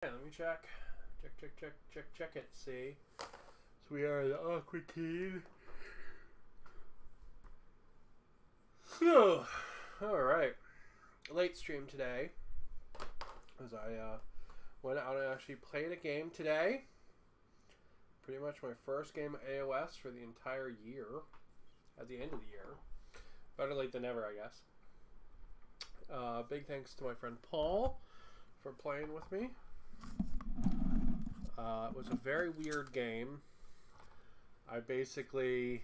Let me check. Check it. See. So we are the Aqua King. So, alright. Late stream today. As I went out and actually played a game today. Pretty much my first game of AOS for the entire year. At the end of the year. Better late than never, I guess. Big thanks to my friend Paul for playing with me. It was a very weird game. I basically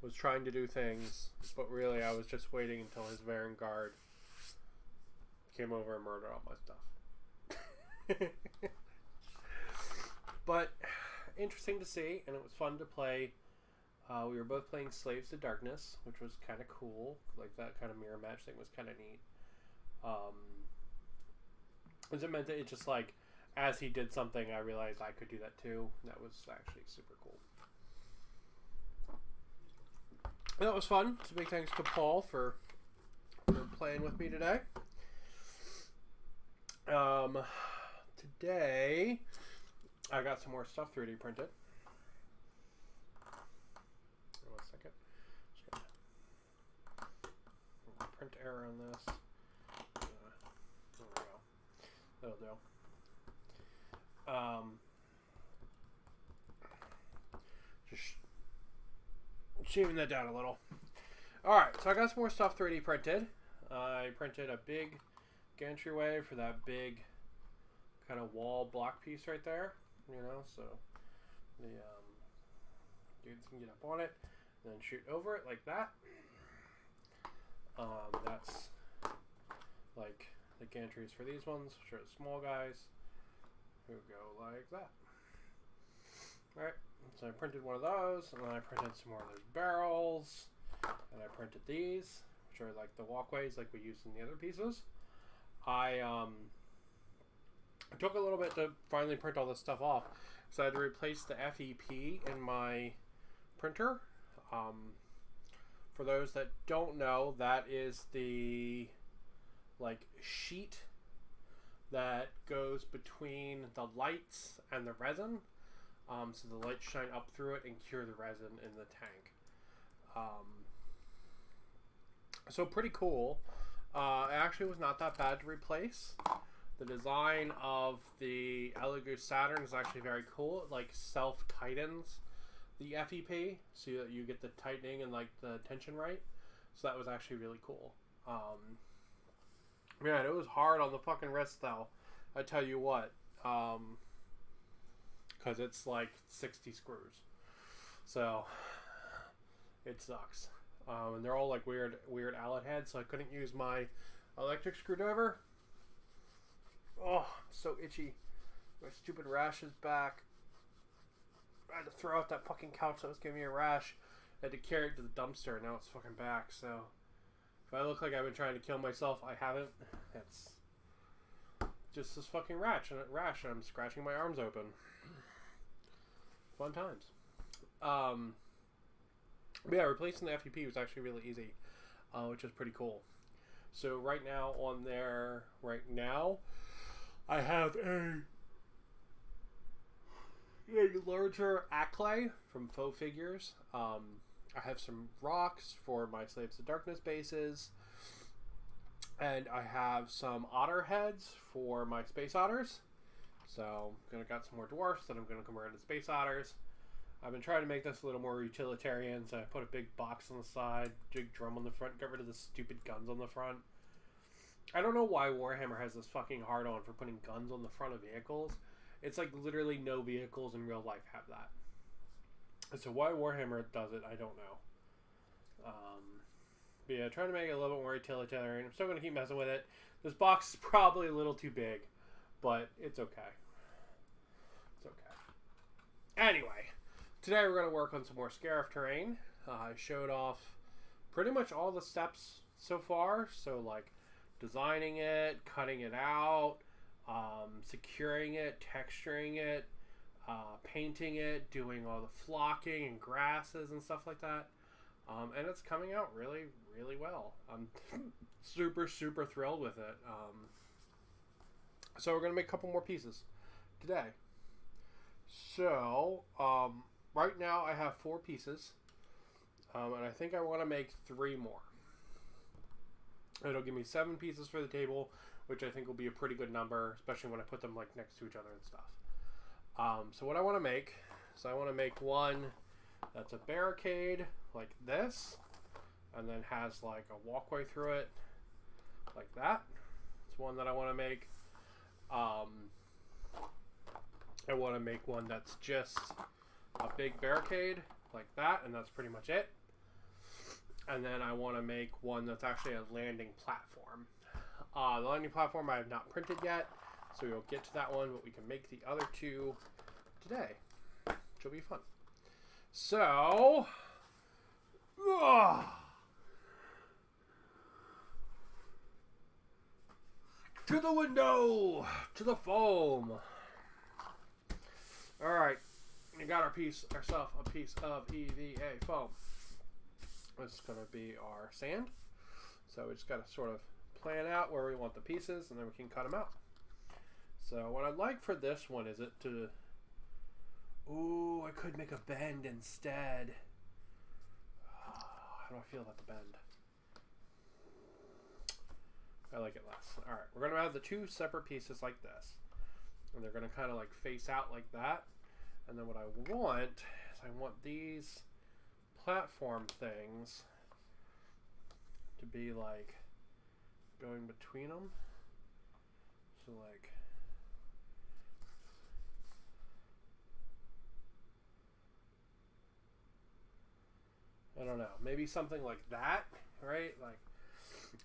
was trying to do things, but really I was just waiting until his Vanguard came over and murdered all my stuff. But interesting to see, and it was fun to play. We were both playing Slaves to Darkness, which was kind of cool. Like, that kind of mirror match thing was kind of neat. Because it meant that it just, like, as he did something, I realized I could do that too. That was actually super cool. That was fun. So big thanks to Paul for playing with me today. Today, I got some more stuff 3D printed. One second. Just gonna print error on this. There we go. That'll do. Just shaving that down a little. Alright, so I got some more stuff 3D printed. I printed a big gantryway for that big kind of wall block piece right there. You know, so the dudes can get up on it and then shoot over it like that. That's like the gantries for these ones, which are the small guys who go like that. Alright, so I printed one of those, and then I printed some more of those barrels, and I printed these, which are like the walkways like we used in the other pieces. I took a little bit to finally print all this stuff off, so I had to replace the FEP in my printer. For those that don't know, that is the like sheet that goes between the lights and the resin, so the lights shine up through it and cure the resin in the tank. So pretty cool. It actually was not that bad to replace. The design of the Elegoo Saturn is actually very cool. It like self-tightens the FEP so that you get the tightening and like the tension right. So that was actually really cool. Man, it was hard on the fucking wrist though. I tell you what. Because it's like 60 screws. So it sucks. And they're all like weird Allen heads, so I couldn't use my electric screwdriver. Oh, I'm so itchy. My stupid rash is back. I had to throw out that fucking couch that was giving me a rash. I had to carry it to the dumpster, and now it's fucking back, so if I look like I've been trying to kill myself, I haven't. It's just this fucking rash, and I'm scratching my arms open. Fun times. But yeah, replacing the FEP was actually really easy, which is pretty cool. So right now on there, I have a larger Acklay from Faux Figures. I have some rocks for my Slaves to Darkness bases. And I have some otter heads for my space otters. So I'm got some more dwarfs that I'm going to convert into space otters. I've been trying to make this a little more utilitarian, so I put a big box on the side, big drum on the front, got rid of the stupid guns on the front. I don't know why Warhammer has this fucking hard-on for putting guns on the front of vehicles. It's like literally no vehicles in real life have that. And so why Warhammer does it, I don't know. But yeah, trying to make it a little bit more utilitarian. I'm still going to keep messing with it. This box is probably a little too big, but it's okay. It's okay. Anyway, today we're going to work on some more scarif terrain. I showed off pretty much all the steps so far. So like designing it, cutting it out, securing it, texturing it, painting it, doing all the flocking and grasses and stuff like that. And it's coming out really, really well. I'm super, super thrilled with it. So we're going to make a couple more pieces today. So, right now I have 4 pieces. And I think I want to make 3 more. It'll give me 7 pieces for the table, which I think will be a pretty good number, especially when I put them like next to each other and stuff. So what I want to make, I want to make one that's a barricade like this, and then has like a walkway through it like that. It's one that I want to make. I want to make one that's just a big barricade like that, and that's pretty much it. And then I want to make one that's actually a landing platform. The landing platform I have not printed yet, so we'll get to that one, but we can make the other 2 today, which will be fun. So, to the window, to the foam. All right, we got ourselves a piece of EVA foam. This is going to be our sand. So we just got to sort of plan out where we want the pieces, and then we can cut them out. So what I'd like for this one is it to... Ooh, I could make a bend instead. How do I feel about the bend? I like it less. Alright, we're going to have the 2 separate pieces like this. And they're going to kind of like face out like that. And then what I want is I want these platform things to be like going between them. So like I don't know, maybe something like that, right? Like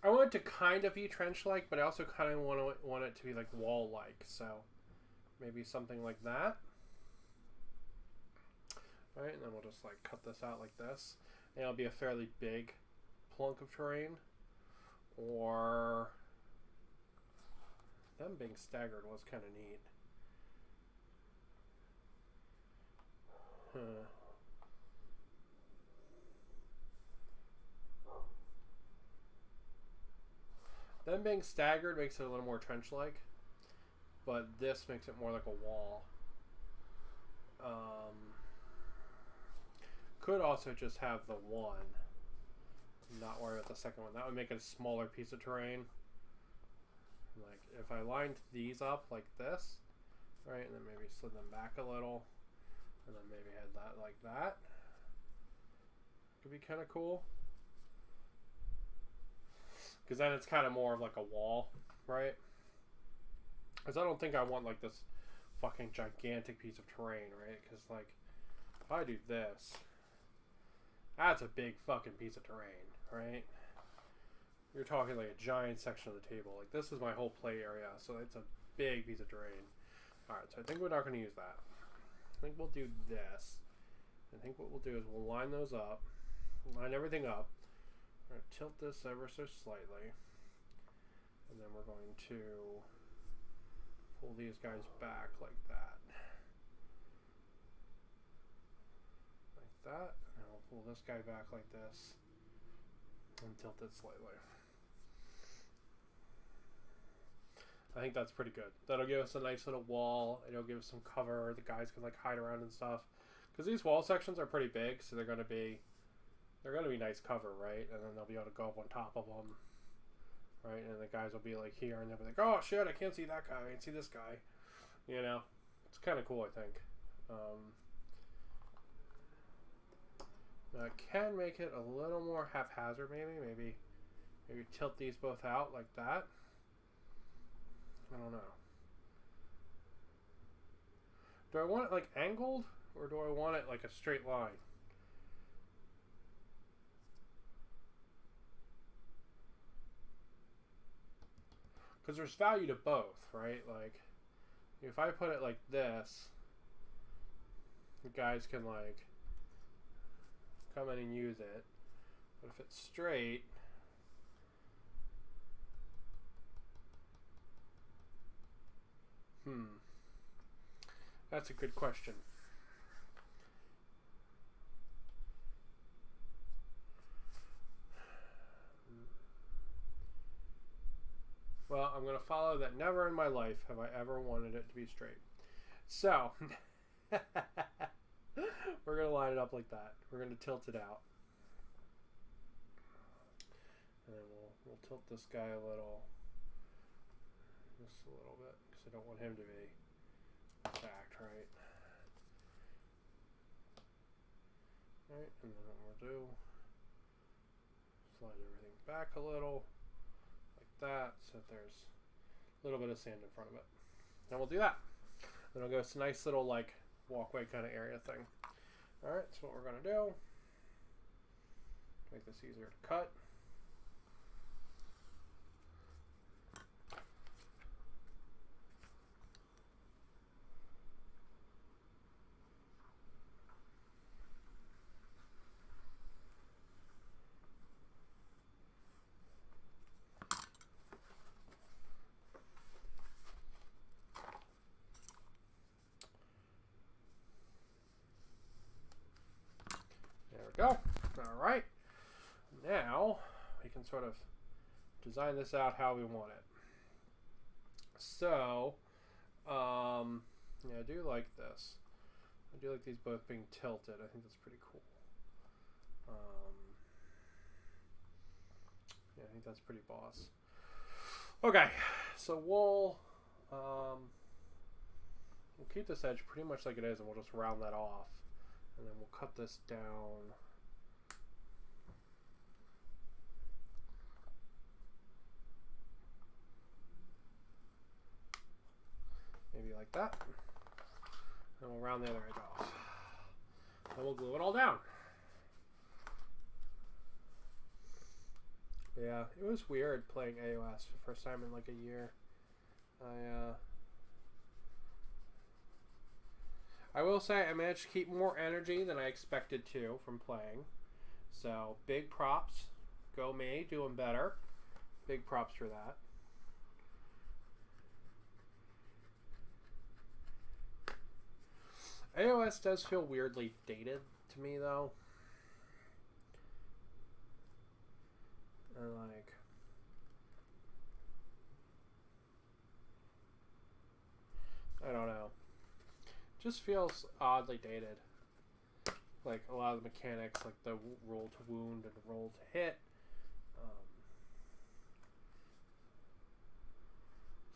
I want it to kind of be trench-like, but I also kind of want it to be like wall-like. So maybe something like that. Alright, and then we'll just like cut this out like this. And it'll be a fairly big plunk of terrain. Or them being staggered was kind of neat. Them being staggered makes it a little more trench-like, but this makes it more like a wall. Could also just have the one, not worry about the second one. That would make it a smaller piece of terrain. Like if I lined these up like this, right, and then maybe slid them back a little, and then maybe had that like that, could be kind of cool. Because then it's kind of more of like a wall, right? Because I don't think I want like this fucking gigantic piece of terrain, right? Because like if I do this, that's a big fucking piece of terrain, right? You're talking like a giant section of the table. Like this is my whole play area, so it's a big piece of terrain. Alright, so I think we're not going to use that. I think we'll do this. I think what we'll do is we'll line those up, line everything up. We're going to tilt this ever so slightly, and then we're going to pull these guys back like that. Like that. And we'll pull this guy back like this and tilt it slightly. I think that's pretty good. That'll give us a nice little wall. It'll give us some cover. The guys can like hide around and stuff. Because these wall sections are pretty big, so they're going to be nice cover, right? And then they'll be able to go up on top of them, right? And the guys will be like here, and they'll be like, "Oh shit, I can't see that guy. I can't see this guy." You know, it's kind of cool, I think. Now I can make it a little more haphazard, maybe tilt these both out like that. I don't know. Do I want it like angled, or do I want it like a straight line? Because there's value to both, right? Like, if I put it like this, the guys can like come in and use it. But if it's straight, that's a good question. Well, I'm going to follow that. Never in my life have I ever wanted it to be straight. So, we're going to line it up like that. We're going to tilt it out. And then we'll tilt this guy a little. Just a little bit. Because I don't want him to be stacked, right? Alright, and then what we'll do, slide everything back a little, like that, so that there's a little bit of sand in front of it. And we'll do that. Then it'll go to a nice little, like, walkway kind of area thing. Alright, so what we're going to do, make this easier to cut. Go. All right. Now we can sort of design this out how we want it. So, yeah, I do like this. I do like these both being tilted. I think that's pretty cool. Yeah, I think that's pretty boss. Okay, so we'll keep this edge pretty much like it is, and we'll just round that off, and then we'll cut this down. Maybe like that. And we'll round the other edge off. Then we'll glue it all down. Yeah, it was weird playing AOS for the first time in like a year. I will say I managed to keep more energy than I expected to from playing. So, big props. Go me, doing better. Big props for that. AOS does feel weirdly dated to me, though. And like, I don't know. Just feels oddly dated. Like a lot of the mechanics, like the roll to wound and roll to hit.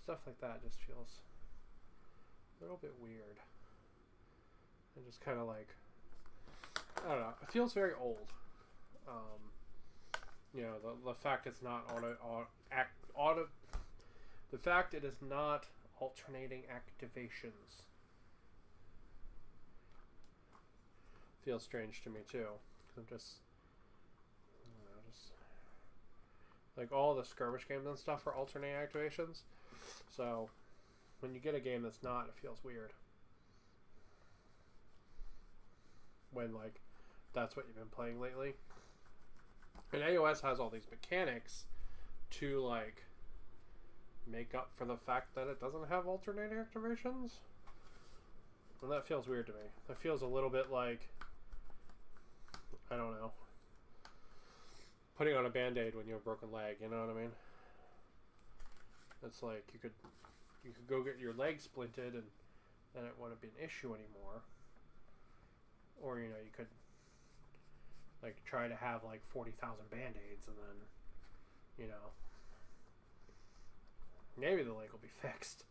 Stuff like that just feels a little bit weird. And just kind of like, I don't know, it feels very old. You know, the fact it's not the fact it is not alternating activations feels strange to me too. I'm just, I don't know, just like all the skirmish games and stuff are alternating activations. So when you get a game that's not, it feels weird. When like that's what you've been playing lately. And AOS has all these mechanics to like make up for the fact that it doesn't have alternating activations. And that feels weird to me. That feels a little bit like, I don't know, putting on a band-aid when you have a broken leg, you know what I mean? It's like you could go get your leg splinted and then it wouldn't be an issue anymore. Or, you know, you could like try to have like 40,000 band-aids and then, you know, maybe the leg will be fixed,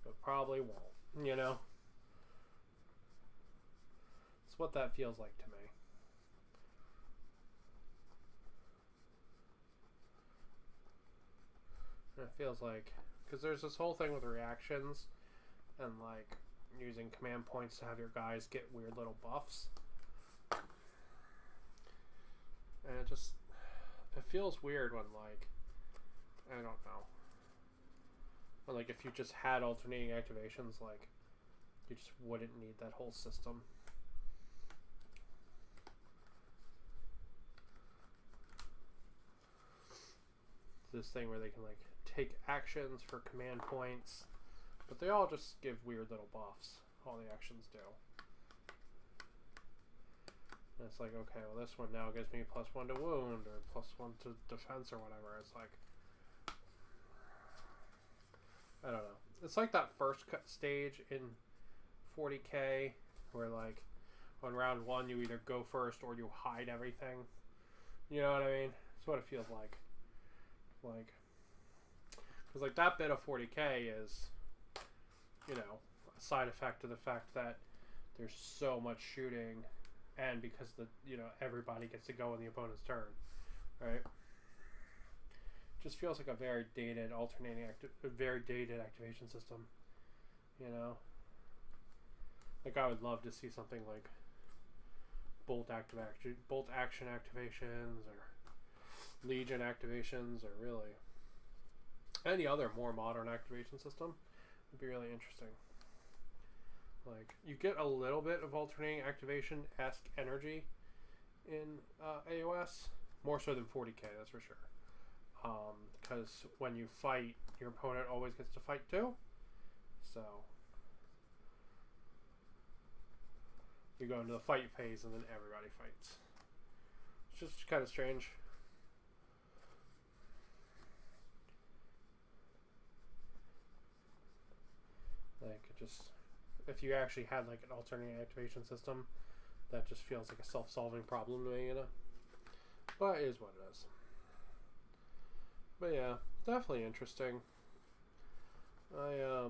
but probably won't, you know? It's what that feels like to me. And it feels like, because there's this whole thing with reactions and like using command points to have your guys get weird little buffs. And it feels weird when like, I don't know. When like if you just had alternating activations, like you just wouldn't need that whole system. This thing where they can like take actions for command points, but they all just give weird little buffs. All the actions do. And it's like, okay, well this one now gives me +1 to wound or +1 to defense or whatever. It's like, I don't know. It's like that first stage in 40k where like on round 1 you either go first or you hide everything. You know what I mean? That's what it feels like. Like, because like that bit of 40k is, you know, a side effect of the fact that there's so much shooting, and because everybody gets to go in the opponent's turn, right? Just feels like a very dated activation system, you know. Like I would love to see something like bolt action activations or Legion activations, or really any other more modern activation system would be really interesting. Like you get a little bit of alternating activation-esque energy in AOS, more so than 40k, that's for sure. Because when you fight, your opponent always gets to fight too. So you go into the fight phase and then everybody fights. It's just kind of strange. Like it just, if you actually had like an alternating activation system, that just feels like a self-solving problem to me, you know. But it is what it is. But yeah, definitely interesting. I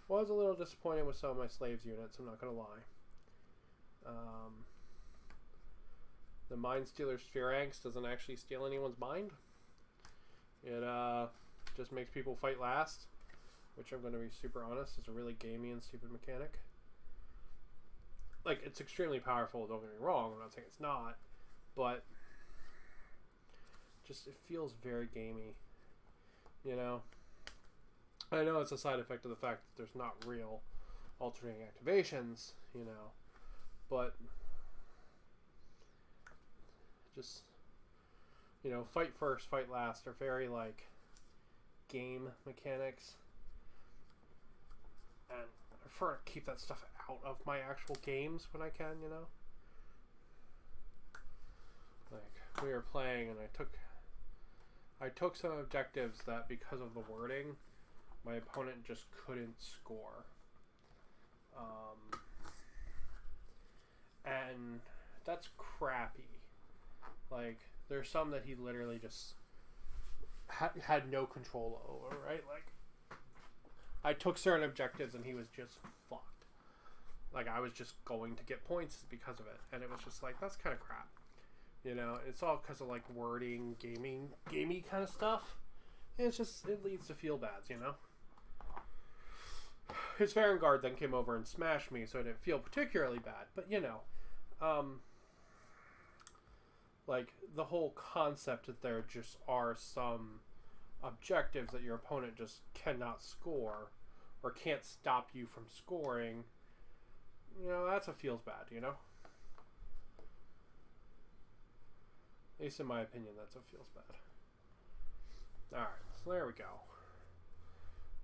was a little disappointed with some of my slaves units, I'm not gonna lie. The Mind Stealer Spheranx doesn't actually steal anyone's mind. It just makes people fight last, which I'm gonna be super honest is a really gamey and stupid mechanic. Like, it's extremely powerful, don't get me wrong, I'm not saying it's not, but just it feels very gamey, you know. I know it's a side effect of the fact that there's not real alternating activations, you know, but just, you know, fight first, fight last are very like game mechanics, and I prefer to keep that stuff out of my actual games when I can, you know. Like we were playing and I took some objectives that because of the wording my opponent just couldn't score, and that's crappy. Like there's some that he literally just had no control over, right? Like I took certain objectives and he was just fucked. Like I was just going to get points because of it, and it was just like, that's kind of crap, you know. It's all because of like wording, gamey kind of stuff. And it's just, it leads to feel bads, you know. His Vanguard then came over and smashed me, so I didn't feel particularly bad. But, you know, like, the whole concept that there just are some objectives that your opponent just cannot score, or can't stop you from scoring, you know, that's what feels bad, you know? At least in my opinion, that's what feels bad. Alright, so there we go.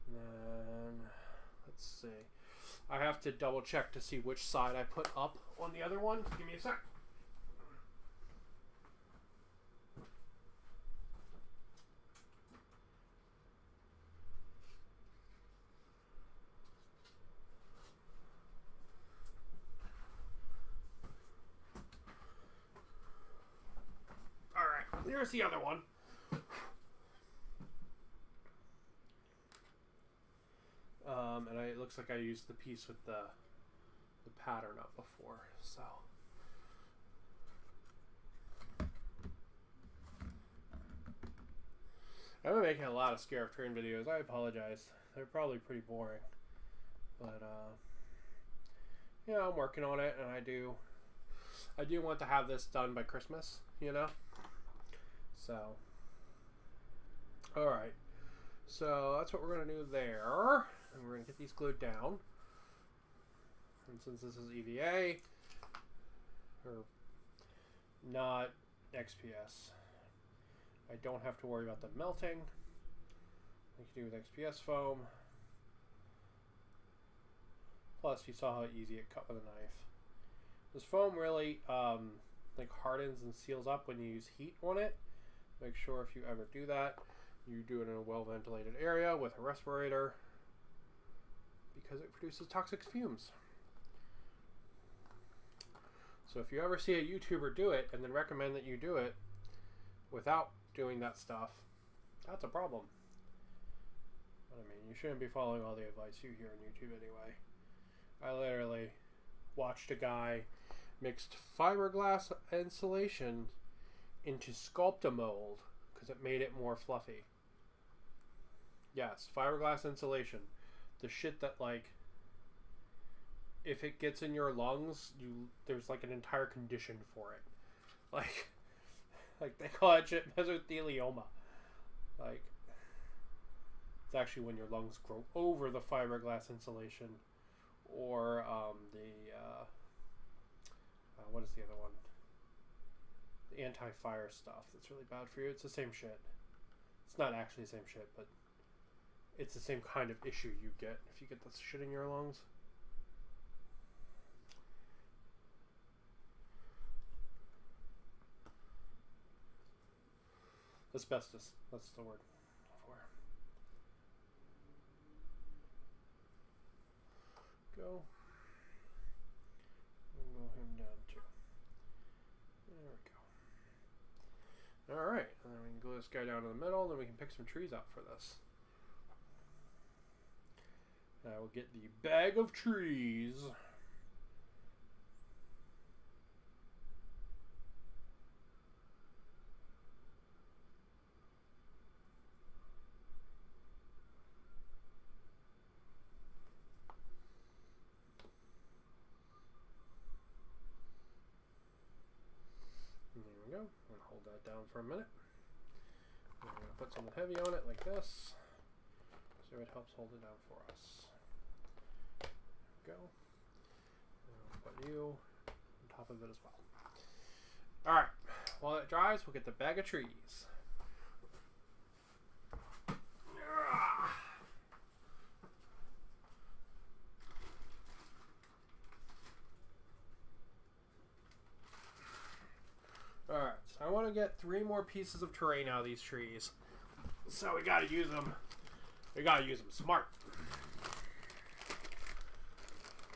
And then, let's see. I have to double check to see which side I put up on the other one. Give me a sec. Alright, here's the other one. And it looks like I used the piece with the pattern up before, so. I've been making a lot of scarif train videos. I apologize. They're probably pretty boring. But, yeah, I'm working on it, and I do want to have this done by Christmas, you know? So, alright. So, that's what we're going to do there. And we're going to get these glued down. And since this is EVA, or not XPS, I don't have to worry about them melting. Like you do with XPS foam. Plus, you saw how easy it cut with a knife. This foam really like hardens and seals up when you use heat on it. Make sure if you ever do that, You do it in a well-ventilated area with a respirator because it produces toxic fumes. So if you ever see a YouTuber do it and then recommend that you do it without doing that stuff, that's a problem. But I mean, you shouldn't be following all the advice you hear on YouTube anyway. I literally watched a guy mixed fiberglass insulation into Sculptamold because it made it more fluffy. Yes, fiberglass insulation. The shit that, like, if it gets in your lungs, there's like an entire condition for it. Like they call that shit mesothelioma. Like, it's actually when your lungs grow over the fiberglass insulation, or what is the other one? The anti-fire stuff that's really bad for you. It's the same shit. It's not actually the same shit, but it's the same kind of issue you get if you get this shit in your lungs. Asbestos. That's the word for it. Go. We'll move him down too. There we go. Alright, and then we can glue this guy down in the middle, and then we can pick some trees out for this. I will get the bag of trees. And there we go. I'm going to hold that down for a minute. I'm going to put something heavy on it like this, so it helps hold it down for us. Go. And I'll put you on top of it as well. Alright, while it dries, we'll get the bag of trees. Alright, so I want to get 3 more pieces of terrain out of these trees. So we gotta use them. We gotta use them smart.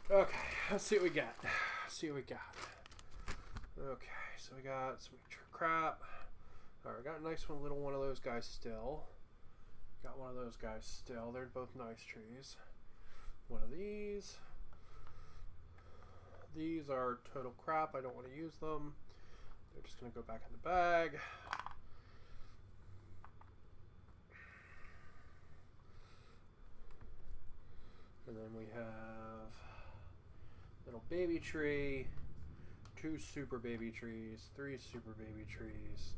Okay, let's see what we got. Okay, so we got some crap. Alright, we got a nice one, little one of those guys still. Got one of those guys still. They're both nice trees. One of these. These are total crap. I don't want to use them. They're just going to go back in the bag. And then we have little baby tree, 2 super baby trees, 3 super baby trees,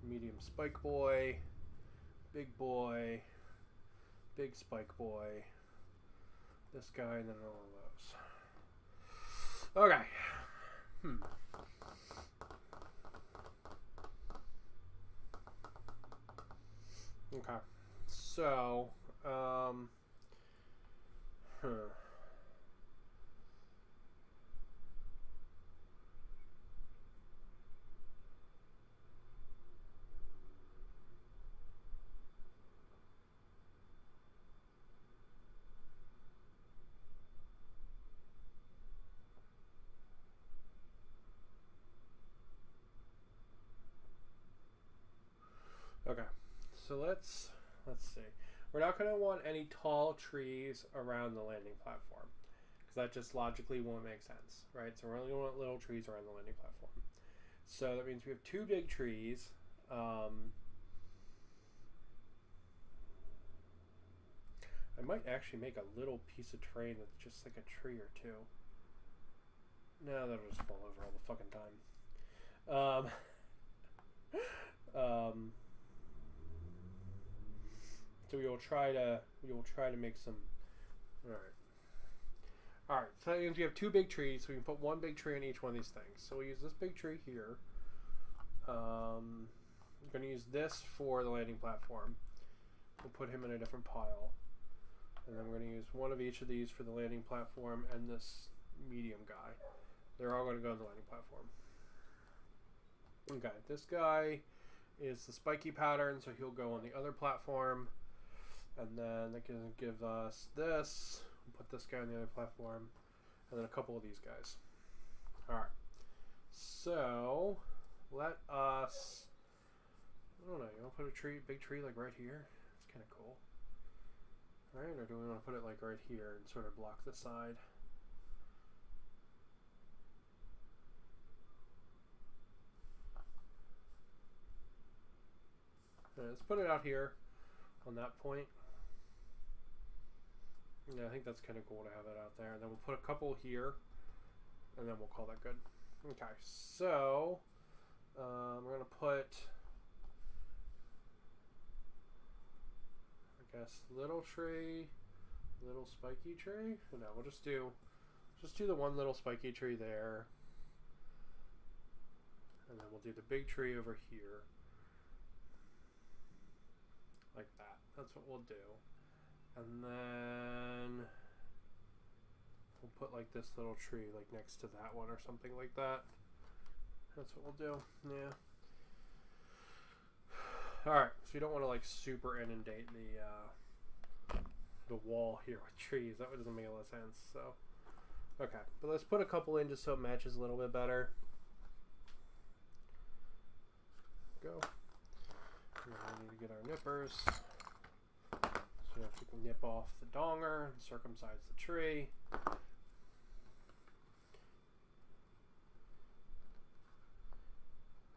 medium spike boy, big spike boy, this guy, and then all of those. Okay. Okay. So, okay, so let's see. We're not going to want any tall trees around the landing platform, because that just logically won't make sense, right? So we're only going to want little trees around the landing platform. So that means we have 2 big trees. I might actually make a little piece of terrain that's just like a tree or 2. No, that'll just fall over all the fucking time. So we will try to make some. All right. So that means we have 2 big trees. So we can put 1 big tree on each one of these things. So we'll use this big tree here. I'm going to use this for the landing platform. We'll put him in a different pile, and then we're going to use 1 of each of these for the landing platform and this medium guy. They're all going to go on the landing platform. Okay, this guy is the spiky pattern, so he'll go on the other platform. And then that can give us this. We'll put this guy on the other platform. And then a couple of these guys. Alright. So, let us... I don't know, you want to put a tree, big tree like right here? It's kind of cool. Right? Or do we want to put it like right here and sort of block the side? Let's put it out here on that point. Yeah, I think that's kind of cool to have it out there. And then we'll put a couple here, and then we'll call that good. Okay, so we're going to put, I guess, little tree, little spiky tree. No, we'll just do the one little spiky tree there. And then we'll do the big tree over here. Like that. That's what we'll do. And then we'll put like this little tree like next to that one or something like that. That's what we'll do. Yeah. Alright, so you don't want to like super inundate the wall here with trees. That doesn't make a lot of sense. So okay. But let's put a couple in just so it matches a little bit better. Go. And then we need to get our nippers. So we can nip off the donger and circumcise the tree.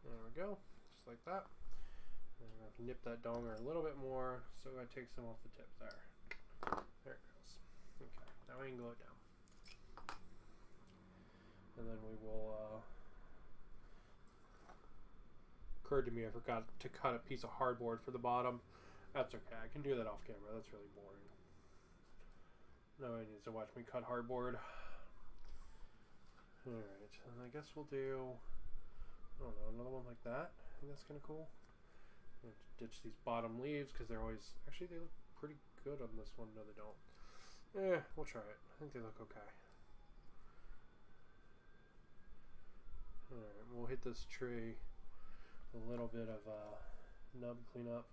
There we go, just like that. And I'm going to nip that donger a little bit more, so I take some off the tip there. There it goes. Okay, now we can glue it down. And then we will, occurred to me I forgot to cut a piece of hardboard for the bottom. That's okay, I can do that off camera, that's really boring. Nobody needs to watch me cut hardboard. Alright, and I guess we'll do, I don't know, another one like that. I think that's kind of cool. Ditch these bottom leaves because they're always, actually they look pretty good on this one. No, they don't. We'll try it. I think they look okay. Alright, we'll hit this tree. A little bit of nub cleanup.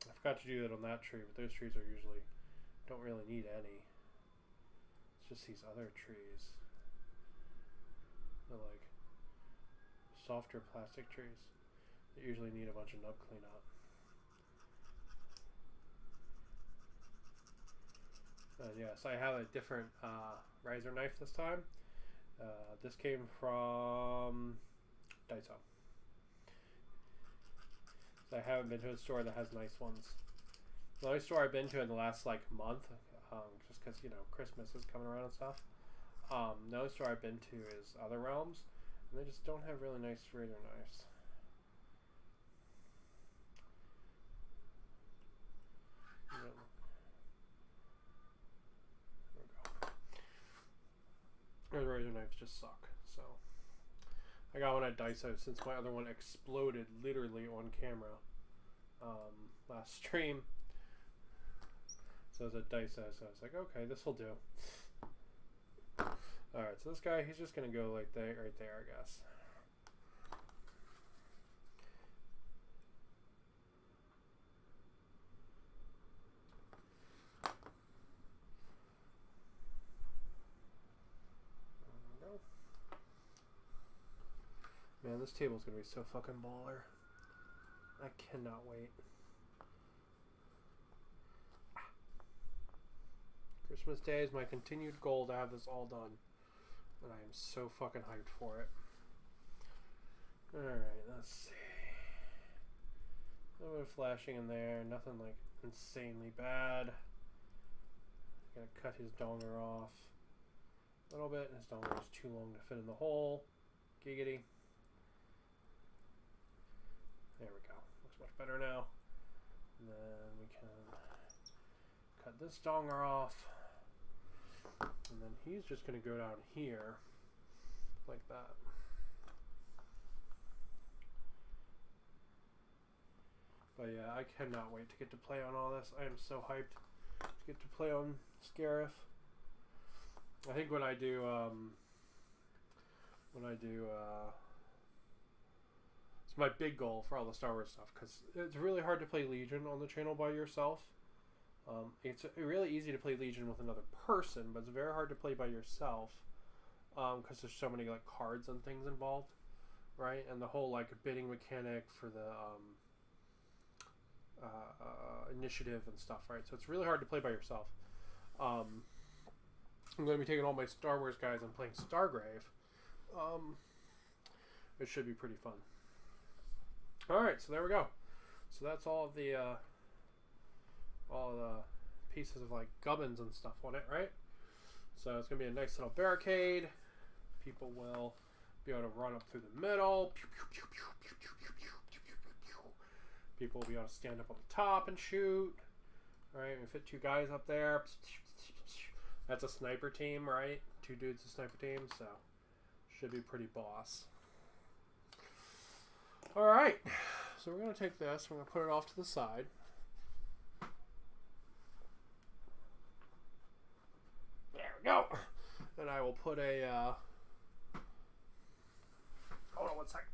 I forgot to do that on that tree, but those trees are usually don't really need any. It's just these other trees. They're like softer plastic trees that usually need a bunch of nub cleanup. Yes, I have a different riser knife this time. This came from Daiso. I haven't been to a store that has nice ones. The only store I've been to in the last like month, just because you know Christmas is coming around and stuff. The only store I've been to is Other Realms, and they just don't have really nice razor knives. There we go. Those razor knives just suck. So. I got one at Daiso since my other one exploded literally on camera last stream. So I was at Daiso, so I was like, okay, this will do. Alright, so this guy, he's just going to go like that, right there, I guess. Man, this table's gonna be so fucking baller. I cannot wait. Christmas Day is my continued goal to have this all done. And I am so fucking hyped for it. Alright, let's see. A little bit of flashing in there, nothing like insanely bad. Gonna cut his donger off a little bit. His donger is too long to fit in the hole. Giggity. There we go. Looks much better now. And then we can cut this donger off. And then he's just going to go down here like that. But yeah, I cannot wait to get to play on all this. I am so hyped to get to play on Scarif. I think when I do It's my big goal for all the Star Wars stuff, because it's really hard to play Legion on the channel by yourself. It's really easy to play Legion with another person, but it's very hard to play by yourself, because there's so many like cards and things involved, right? And the whole like bidding mechanic for the initiative and stuff, right? So it's really hard to play by yourself. I'm going to be taking all my Star Wars guys and playing Stargrave. It should be pretty fun. Alright, so there we go. So that's all the pieces of like gubbins and stuff on it, right? So it's going to be a nice little barricade. People will be able to run up through the middle. People will be able to stand up on the top and shoot. Alright, we fit 2 guys up there. That's a sniper team, right? 2 dudes a sniper team, so should be pretty boss. Alright, so we're going to take this, we're going to put it off to the side. There we go. And I will put a, hold on one second.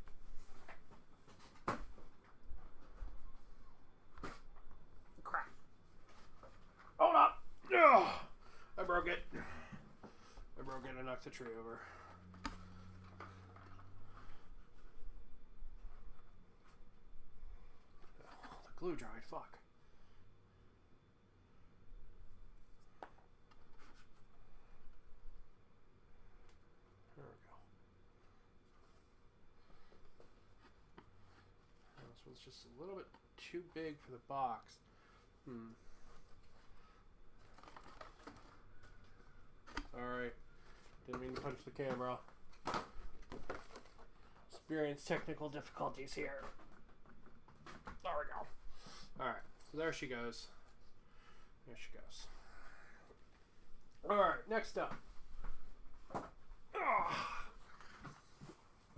Crap. Hold up. Ugh. I broke it. I knocked the tree over. Oh, the glue dried. Fuck. There we go. This one's just a little bit too big for the box. Alright. Didn't mean to punch the camera. Experience technical difficulties here. There we go. Alright. So there she goes. There she goes. Alright. Next up.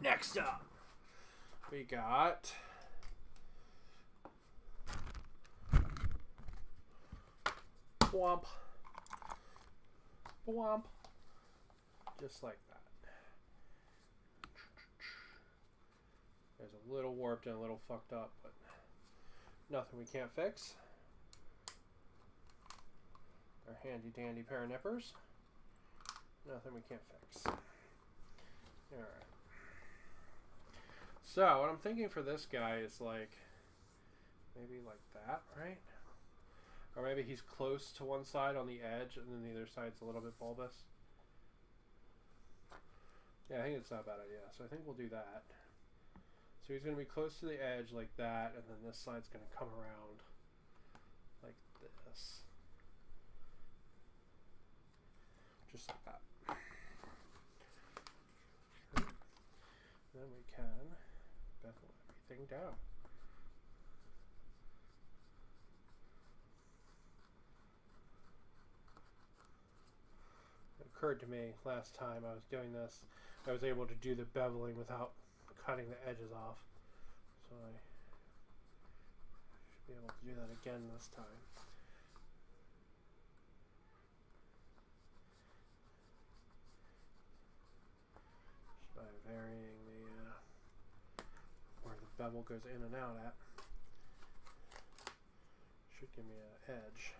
Next up. We got... Womp. Womp. Just like that. There's a little warped and a little fucked up, but nothing we can't fix. Our handy dandy pair of nippers. Nothing we can't fix. Alright. So, what I'm thinking for this guy is like, maybe like that, right? Or maybe he's close to one side on the edge, and then the other side's a little bit bulbous. Yeah, I think it's not a bad idea. So I think we'll do that. So he's going to be close to the edge like that, and then this side's going to come around like this. Just like that. Then we can bevel everything down. It occurred to me last time I was doing this, I was able to do the beveling without cutting the edges off. So I should be able to do that again this time. Just by varying the where the bevel goes in and out at. Should give me an edge.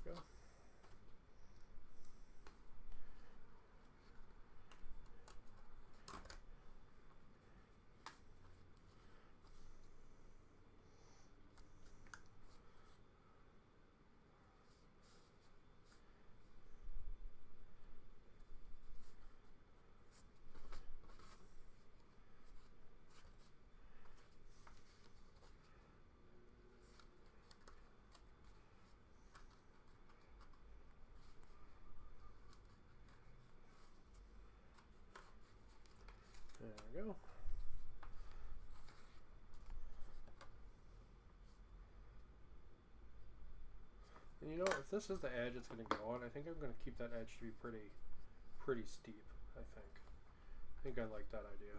Go. There we go. And you know, if this is the edge it's going to go on, I think I'm going to keep that edge to be pretty steep, I think I like that idea.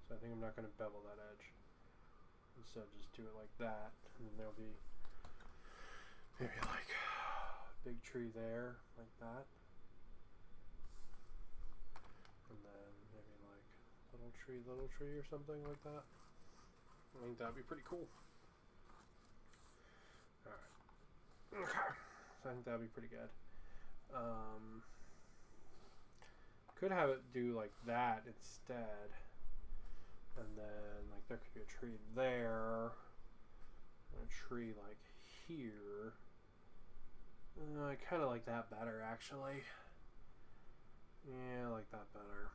So I think I'm not going to bevel that edge. Instead, just do it like that, and then there'll be maybe like big tree there, like that. And then maybe like little tree or something like that. I think that'd be pretty cool. Alright. Okay. So I think that'd be pretty good. Could have it do like that instead. And then like there could be a tree there. And a tree like here. I kind of like that better, actually. Yeah, I like that better.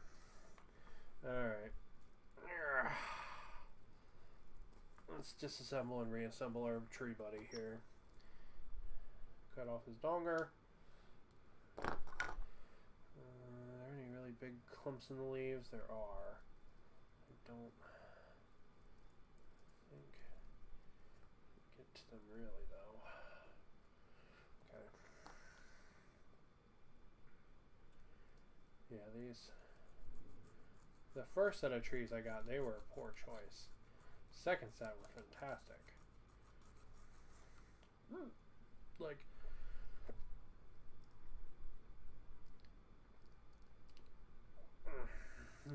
Alright. Let's disassemble and reassemble our tree buddy here. Cut off his donger. Are there any really big clumps in the leaves? There are. I don't think get to them really, though. Okay. Yeah, these... The first set of trees I got, they were a poor choice. Second set were fantastic. Like...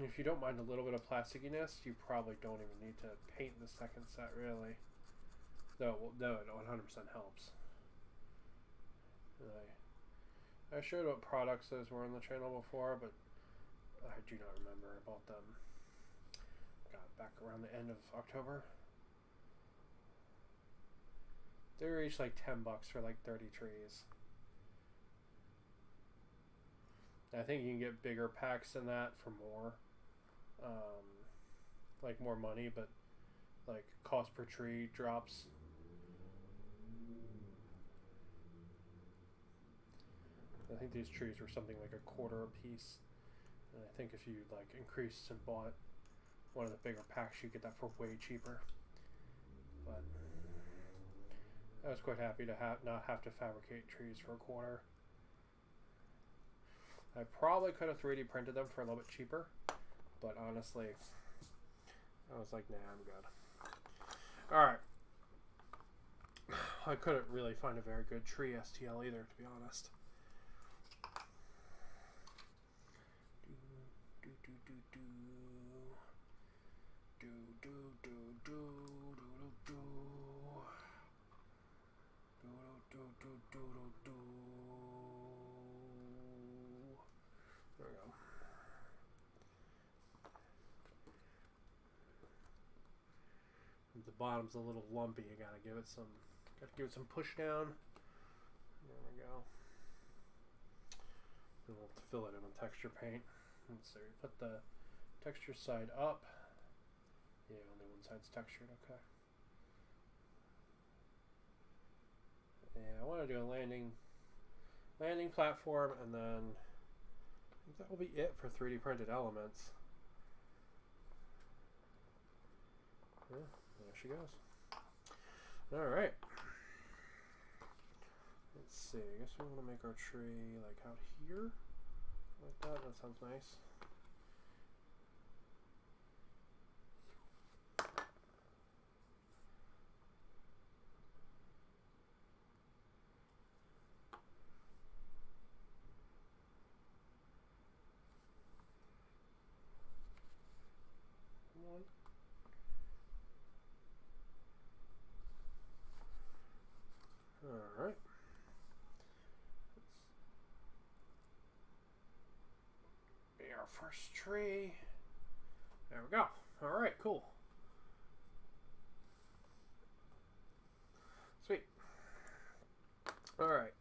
If you don't mind a little bit of plasticiness, you probably don't even need to paint the second set, really. No, it 100% helps. I showed what products those were on the channel before, but I do not remember about them. Got back around the end of October. They were each like $10 for like 30 trees. I think you can get bigger packs than that for more, like more money, but like cost per tree drops. I think these trees were something like $1 a piece, and I think if you like increased and bought one of the bigger packs, you get that for way cheaper. But I was quite happy to not have to fabricate trees for $1. I probably could have 3D printed them for a little bit cheaper, but honestly, I was like, nah, I'm good. Alright. I couldn't really find a very good tree STL either, to be honest. There we go. The bottom's a little lumpy. You gotta give it some push down. There we go. And we'll fill it in with texture paint. Let's see. Put the texture side up. Yeah, only one side's textured. Okay. Yeah, I want to do a landing platform, and then I think that will be it for 3D printed elements. Yeah, there she goes. Alright. Let's see. I guess we want to make our tree like out here. Like that. That sounds nice. Alright. Be our first tree. There we go. Alright, cool. Sweet. Alright.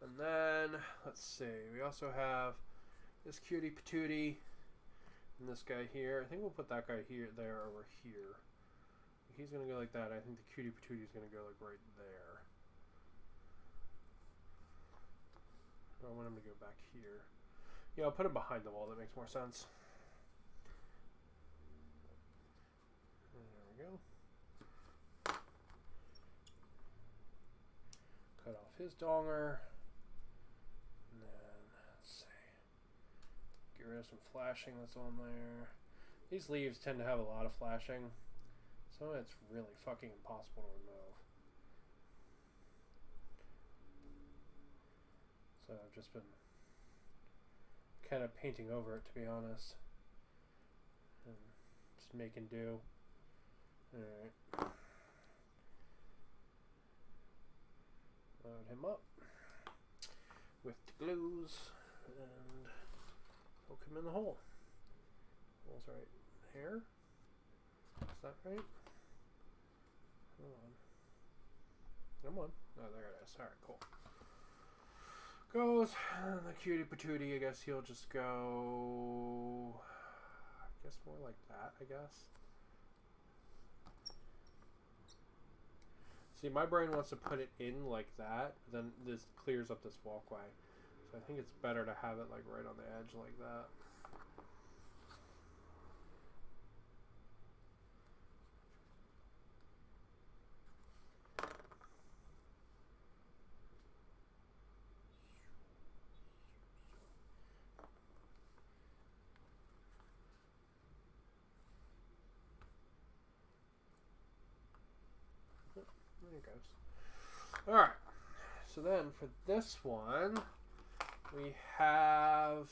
And then, let's see. We also have this cutie patootie and this guy here. I think we'll put that guy here, there, over here. He's going to go like that. I think the cutie patootie is going to go like right there. I want him to go back here. Yeah, I'll put him behind the wall. That makes more sense. There we go. Cut off his donger. And then, let's see. Get rid of some flashing that's on there. These leaves tend to have a lot of flashing. So it's really fucking impossible to remove. So I've just been kind of painting over it, to be honest. And just making do. Alright. Load him up with the glues and poke him in the hole. Hole's right there. Is that right? Hold on. Come on. Oh, there it is. Alright, cool. Goes. And the cutie patootie, I guess he'll just go... I guess more like that, I guess. See, my brain wants to put it in like that, then this clears up this walkway. So I think it's better to have it like right on the edge like that. There it goes. Alright, so then for this one, we have,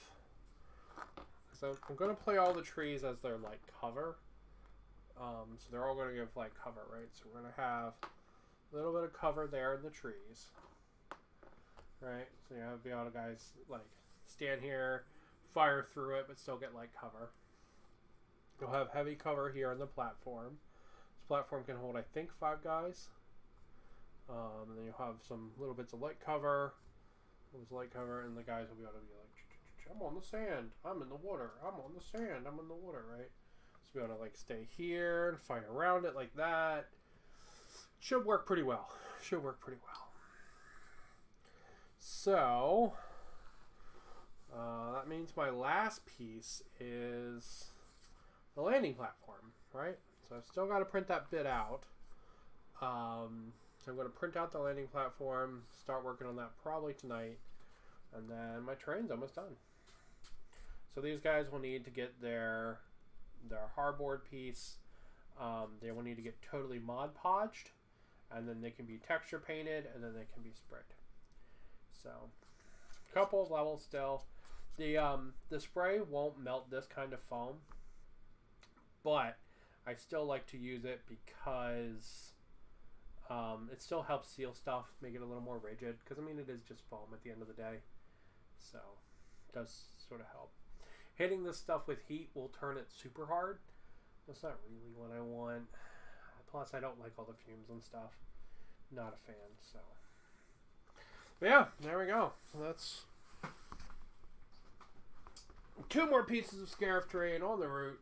so I'm going to play all the trees as their like cover. So they're all going to give like cover, right? So we're going to have a little bit of cover there in the trees, right? So you have the auto guys like stand here, fire through it, but still get light cover. You'll have heavy cover here on the platform. This platform can hold, I think, 5 guys. And then you'll have some little bits of light cover. And the guys will be able to be like, I'm on the sand, I'm in the water, I'm on the sand, I'm in the water, right? So be able to like stay here and fight around it like that. Should work pretty well. So, that means my last piece is the landing platform, right? So I've still got to print that bit out. So I'm going to print out the landing platform, start working on that probably tonight, and then my train's almost done. So these guys will need to get their hardboard piece. They will need to get totally Mod Podged, and then they can be texture painted, and then they can be sprayed. So, a couple of levels still. The spray won't melt this kind of foam, but I still like to use it because it still helps seal stuff, make it a little more rigid, because I mean it is just foam at the end of the day, so it does sort of help. Hitting this stuff with heat will turn it super hard. That's not really what I want. Plus I don't like all the fumes and stuff. Not a fan, so. But yeah, there we go. So that's 2 more pieces of scarif terrain on the route.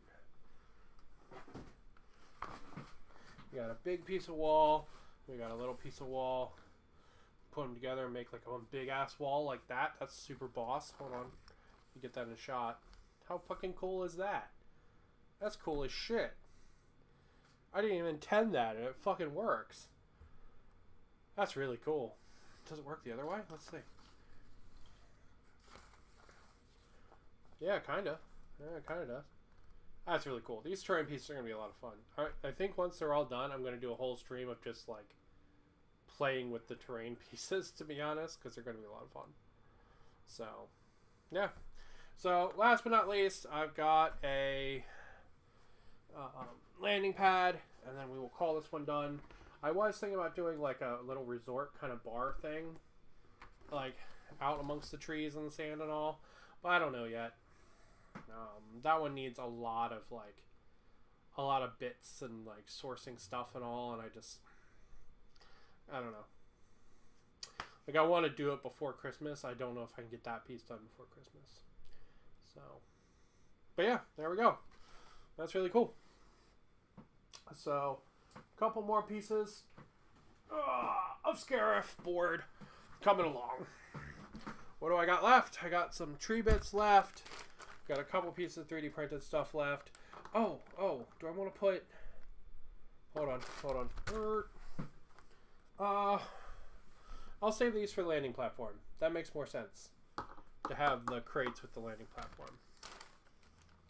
We got a big piece of wall. We got a little piece of wall. Put them together and make like a big ass wall like that. That's super boss. Hold on. You get that in a shot. How fucking cool is that? That's cool as shit. I didn't even intend that and it fucking works. That's really cool. Does it work the other way? Let's see. Yeah, kinda. Yeah, it kinda does. That's really cool. These terrain pieces are going to be a lot of fun. I think once they're all done, I'm going to do a whole stream of just, like, playing with the terrain pieces, to be honest, because they're going to be a lot of fun. So, yeah. So, last but not least, I've got a landing pad, and then we will call this one done. I was thinking about doing, like, a little resort kind of bar thing, like, out amongst the trees and the sand and all, but I don't know yet. That one needs a lot of bits and like sourcing stuff and all, and I don't know. Like I want to do it before Christmas. I don't know if I can get that piece done before Christmas. So, but yeah, there we go. That's really cool. So, a couple more pieces of scarif board coming along. What do I got left? I got some tree bits left. Got a couple pieces of 3D printed stuff left. Oh, do I want to put... Hold on. I'll save these for the landing platform. That makes more sense. To have the crates with the landing platform.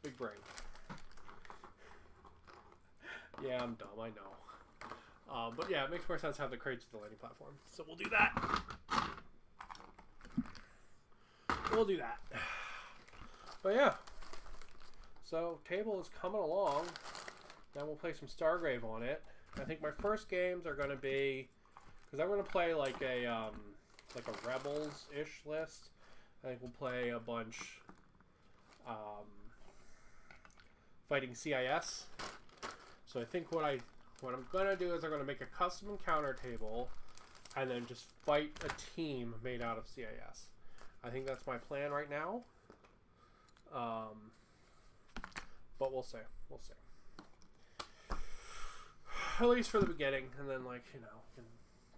Big brain. Yeah, I'm dumb, I know. But yeah, it makes more sense to have the crates with the landing platform. So we'll do that. we'll do that. But yeah. So, table is coming along. Now we'll play some Stargrave on it. I think my first games are going to be... Because I'm going to play like a Rebels-ish list. I think we'll play a bunch fighting CIS. So I think what I'm going to do is I'm going to make a custom encounter table and then just fight a team made out of CIS. I think that's my plan right now. But we'll see. We'll see. At least for the beginning, and then, like, you know, can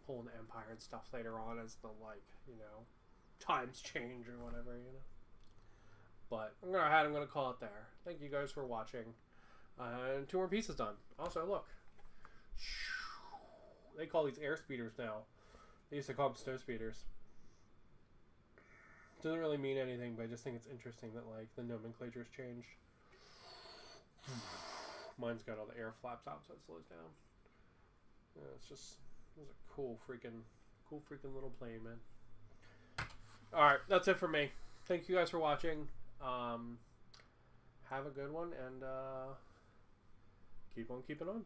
pull in the Empire and stuff later on as the, like, you know, times change or whatever, you know. But I'm gonna call it there. Thank you guys for watching. And 2 more pieces done. Also, look. They call these air speeders now. They used to call them snow speeders. Doesn't really mean anything, but I just think it's interesting that, like, the nomenclature's changed. Mine's got all the air flaps out, so it slows down. Yeah, it's a cool freaking little plane, man. Alright, that's it for me. Thank you guys for watching. Have a good one, and keep on keeping on.